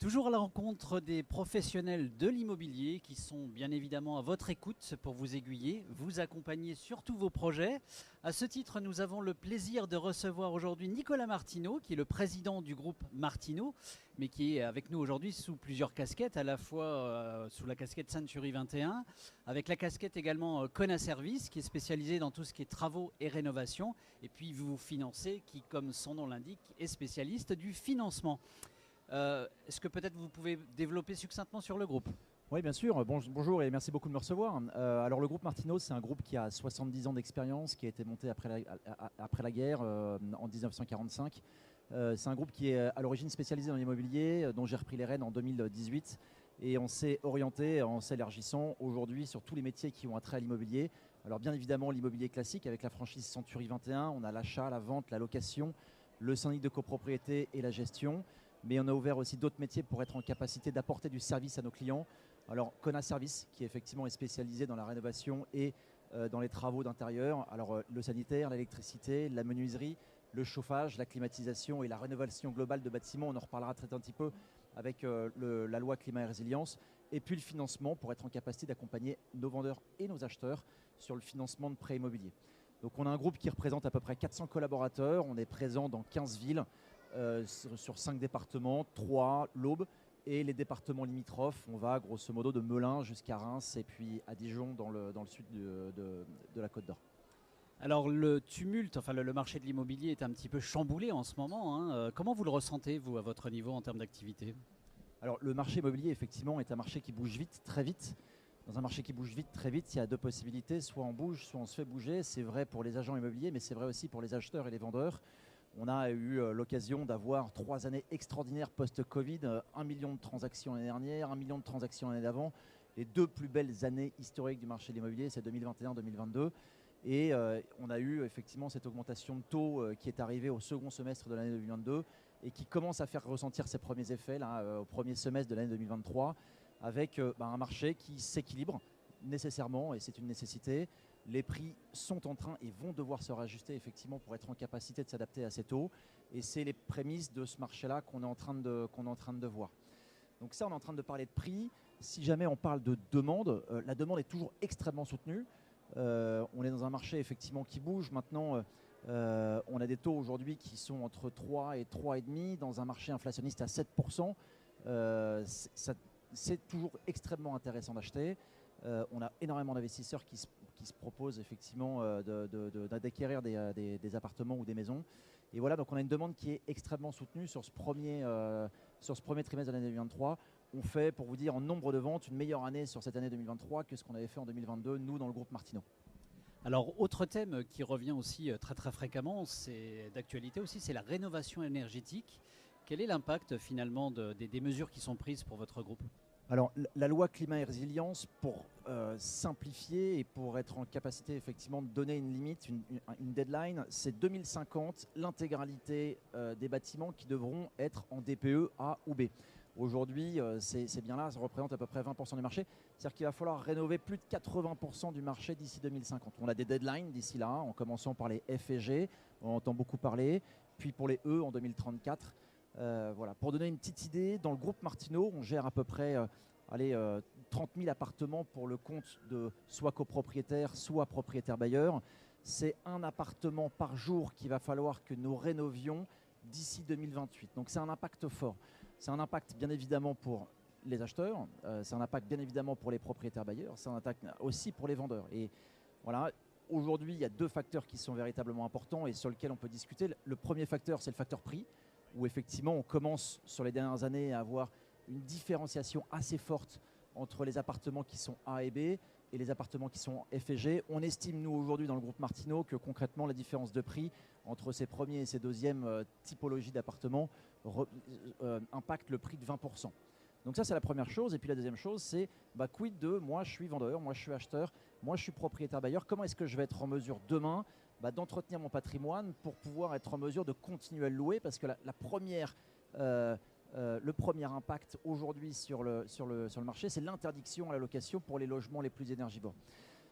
Toujours à la rencontre des professionnels de l'immobilier qui sont bien évidemment à votre écoute pour vous aiguiller, vous accompagner sur tous vos projets. À ce titre, nous avons le plaisir de recevoir aujourd'hui Nicolas Martineau, qui est le président du groupe Martineau, mais qui est avec nous aujourd'hui sous plusieurs casquettes, à la fois sous la casquette Century 21, avec la casquette également Kona Service, qui est spécialisée dans tout ce qui est travaux et rénovation, et puis vous financez, qui comme son nom l'indique, est spécialiste du financement. Est-ce que peut-être vous pouvez développer succinctement sur le groupe? Oui, bien sûr. Bonjour et merci beaucoup de me recevoir. Alors, le groupe Martineau, c'est un groupe qui a 70 ans d'expérience, qui a été monté après la guerre en 1945. C'est un groupe qui est à l'origine spécialisé dans l'immobilier, dont j'ai repris les rênes en 2018. Et on s'est orienté en s'élargissant aujourd'hui sur tous les métiers qui ont attrait à l'immobilier. Alors, bien évidemment, l'immobilier classique avec la franchise Century 21. On a l'achat, la vente, la location, le syndic de copropriété et la gestion. Mais on a ouvert aussi d'autres métiers pour être en capacité d'apporter du service à nos clients. Alors, Kona Service, qui effectivement est spécialisé dans la rénovation et dans les travaux d'intérieur. Alors, le sanitaire, l'électricité, la menuiserie, le chauffage, la climatisation et la rénovation globale de bâtiments. On en reparlera très un petit peu avec la loi climat et résilience. Et puis le financement pour être en capacité d'accompagner nos vendeurs et nos acheteurs sur le financement de prêts immobiliers. Donc, on a un groupe qui représente à peu près 400 collaborateurs. On est présent dans 15 villes. Sur 5 départements, 3 l'Aube et les départements limitrophes. On va grosso modo de Melun jusqu'à Reims et puis à Dijon dans le sud de la Côte d'Or. Alors le tumulte, enfin le marché de l'immobilier est un petit peu chamboulé en ce moment, hein. Comment vous le ressentez, vous, à votre niveau en termes d'activité? Alors le marché immobilier, effectivement, est un marché qui bouge vite, très vite. Dans un marché qui bouge vite, très vite, il y a deux possibilités. Soit on bouge, soit on se fait bouger. C'est vrai pour les agents immobiliers, mais c'est vrai aussi pour les acheteurs et les vendeurs. On a eu l'occasion d'avoir 3 années extraordinaires post-Covid, 1 million de transactions l'année dernière, 1 million de transactions l'année d'avant. Les deux plus belles années historiques du marché de l'immobilier, c'est 2021-2022. Et on a eu effectivement cette augmentation de taux qui est arrivée au second semestre de l'année 2022 et qui commence à faire ressentir ses premiers effets là, au premier semestre de l'année 2023 avec un marché qui s'équilibre nécessairement, et c'est une nécessité. Les prix sont en train et vont devoir se réajuster effectivement pour être en capacité de s'adapter à ces taux. Et c'est les prémices de ce marché-là qu'on est en train de voir. Donc ça, on est en train de parler de prix. Si jamais on parle de demande, la demande est toujours extrêmement soutenue. On est dans un marché effectivement qui bouge. Maintenant, on a des taux aujourd'hui qui sont entre 3 et 3,5 dans un marché inflationniste à 7%. C'est toujours extrêmement intéressant d'acheter. On a énormément d'investisseurs qui se proposent effectivement d'acquérir des appartements ou des maisons. Et voilà, donc on a une demande qui est extrêmement soutenue sur ce premier trimestre de l'année 2023. On fait, pour vous dire, en nombre de ventes, une meilleure année sur cette année 2023 que ce qu'on avait fait en 2022, nous, dans le groupe Martineau. Alors, autre thème qui revient aussi très très fréquemment, c'est d'actualité aussi, c'est la rénovation énergétique. Quel est l'impact finalement des mesures qui sont prises pour votre groupe? Alors, la loi climat et résilience, pour simplifier et pour être en capacité effectivement de donner une limite, une deadline, c'est 2050, l'intégralité des bâtiments qui devront être en DPE A ou B. Aujourd'hui, c'est bien là, ça représente à peu près 20% du marché. C'est-à-dire qu'il va falloir rénover plus de 80% du marché d'ici 2050. On a des deadlines d'ici là, en commençant par les F et G, on entend beaucoup parler, puis pour les E en 2034. Voilà. Pour donner une petite idée, dans le groupe Martineau, on gère à peu près 30 000 appartements pour le compte de soit copropriétaires, soit propriétaires bailleurs. C'est un appartement par jour qu'il va falloir que nous rénovions d'ici 2028. Donc c'est un impact fort. C'est un impact bien évidemment pour les acheteurs, c'est un impact bien évidemment pour les propriétaires bailleurs, c'est un impact aussi pour les vendeurs. Et voilà, aujourd'hui, il y a deux facteurs qui sont véritablement importants et sur lesquels on peut discuter. Le premier facteur, c'est le facteur prix, où effectivement on commence sur les dernières années à avoir une différenciation assez forte entre les appartements qui sont A et B et les appartements qui sont F et G. On estime, nous, aujourd'hui, dans le groupe Martineau, que concrètement, la différence de prix entre ces premiers et ces deuxièmes typologies d'appartements impacte le prix de 20%. Donc ça, c'est la première chose. Et puis la deuxième chose, c'est quid de moi, je suis vendeur, moi, je suis acheteur, moi, je suis propriétaire bailleur. Comment est-ce que je vais être en mesure demain d'entretenir mon patrimoine pour pouvoir être en mesure de continuer à le louer? Parce que le premier impact aujourd'hui sur le marché, c'est l'interdiction à la location pour les logements les plus énergivores.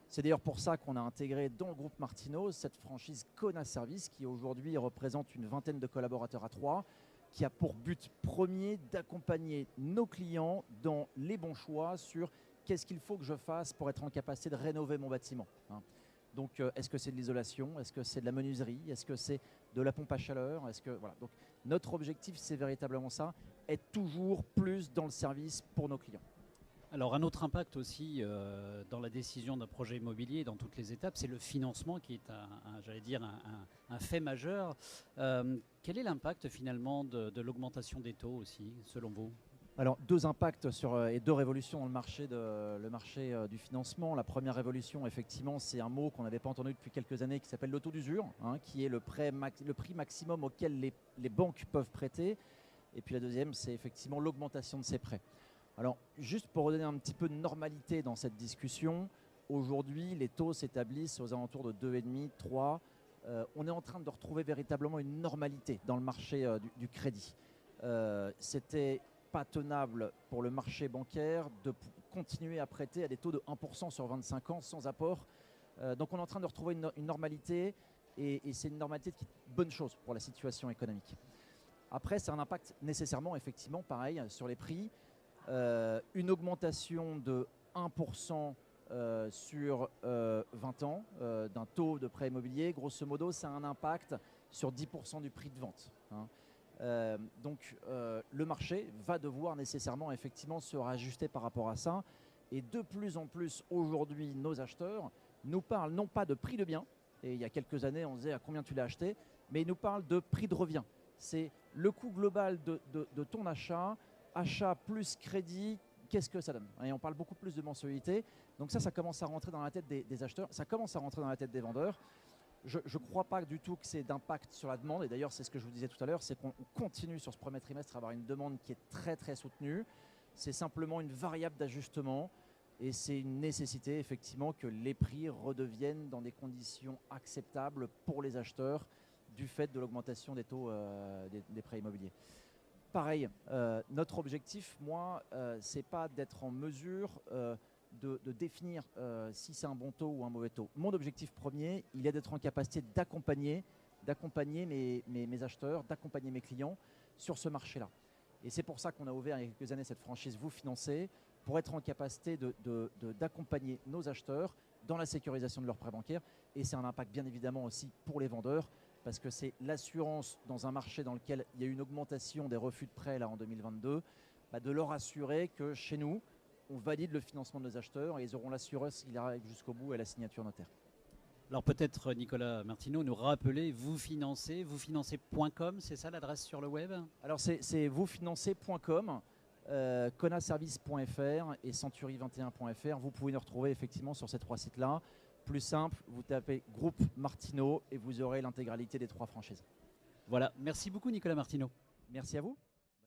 C'est d'ailleurs pour ça qu'on a intégré dans le groupe Martineau cette franchise Kona Service qui aujourd'hui représente une vingtaine de collaborateurs à Troyes, qui a pour but premier d'accompagner nos clients dans les bons choix sur qu'est-ce qu'il faut que je fasse pour être en capacité de rénover mon bâtiment. Donc, est-ce que c'est de l'isolation? Est-ce que c'est de la menuiserie? Est-ce que c'est de la pompe à chaleur? Voilà. Donc, notre objectif, c'est véritablement ça, être toujours plus dans le service pour nos clients. Alors un autre impact aussi dans la décision d'un projet immobilier, dans toutes les étapes, c'est le financement qui est j'allais dire un fait majeur. Quel est l'impact finalement de l'augmentation des taux aussi, selon vous? Alors, deux impacts et deux révolutions dans le marché du financement. La première révolution, effectivement, c'est un mot qu'on n'avait pas entendu depuis quelques années qui s'appelle le taux d'usure, qui est le prix maximum auquel les banques peuvent prêter. Et puis la deuxième, c'est effectivement l'augmentation de ces prêts. Alors, juste pour redonner un petit peu de normalité dans cette discussion, aujourd'hui, les taux s'établissent aux alentours de 2,5, 3. On est en train de retrouver véritablement une normalité dans le marché du crédit. C'était pas tenable pour le marché bancaire de continuer à prêter à des taux de 1% sur 25 ans sans apport. Donc on est en train de retrouver une normalité et c'est une normalité qui est une bonne chose pour la situation économique. Après, c'est un impact nécessairement, effectivement, pareil, sur les prix. Une augmentation de 1% sur 20 ans d'un taux de prêt immobilier, grosso modo, ça a un impact sur 10% du prix de vente. Donc le marché va devoir nécessairement effectivement se rajuster par rapport à ça. Et de plus en plus aujourd'hui, nos acheteurs nous parlent non pas de prix de bien, et il y a quelques années on disait à combien tu l'as acheté, mais ils nous parlent de prix de revient. C'est le coût global de ton achat plus crédit, qu'est-ce que ça donne? Et on parle beaucoup plus de mensualité. Donc ça commence à rentrer dans la tête des acheteurs, ça commence à rentrer dans la tête des vendeurs. Je ne crois pas du tout que c'est d'impact sur la demande. Et d'ailleurs, c'est ce que je vous disais tout à l'heure, c'est qu'on continue sur ce premier trimestre à avoir une demande qui est très très soutenue. C'est simplement une variable d'ajustement et c'est une nécessité effectivement que les prix redeviennent dans des conditions acceptables pour les acheteurs du fait de l'augmentation des taux des prêts immobiliers. Pareil, notre objectif, moi, c'est pas d'être en mesure de définir si c'est un bon taux ou un mauvais taux. Mon objectif premier, il est d'être en capacité d'accompagner mes acheteurs, d'accompagner mes clients sur ce marché-là. Et c'est pour ça qu'on a ouvert il y a quelques années cette franchise Vous Financez, pour être en capacité d'accompagner nos acheteurs dans la sécurisation de leurs prêts bancaires. Et c'est un impact bien évidemment aussi pour les vendeurs, parce que c'est l'assurance dans un marché dans lequel il y a eu une augmentation des refus de prêts là, en 2022, de leur assurer que chez nous, on valide le financement de nos acheteurs et ils auront l'assurance qu'il arrive jusqu'au bout à la signature notaire. Alors peut-être Nicolas Martineau nous rappeler vousfinancez.com, c'est ça l'adresse sur le web? Alors c'est vousfinancez.com, conaservice.fr et century21.fr. Vous pouvez nous retrouver effectivement sur ces trois sites-là. Plus simple, vous tapez groupe Martineau et vous aurez l'intégralité des trois franchises. Voilà, merci beaucoup Nicolas Martineau. Merci à vous.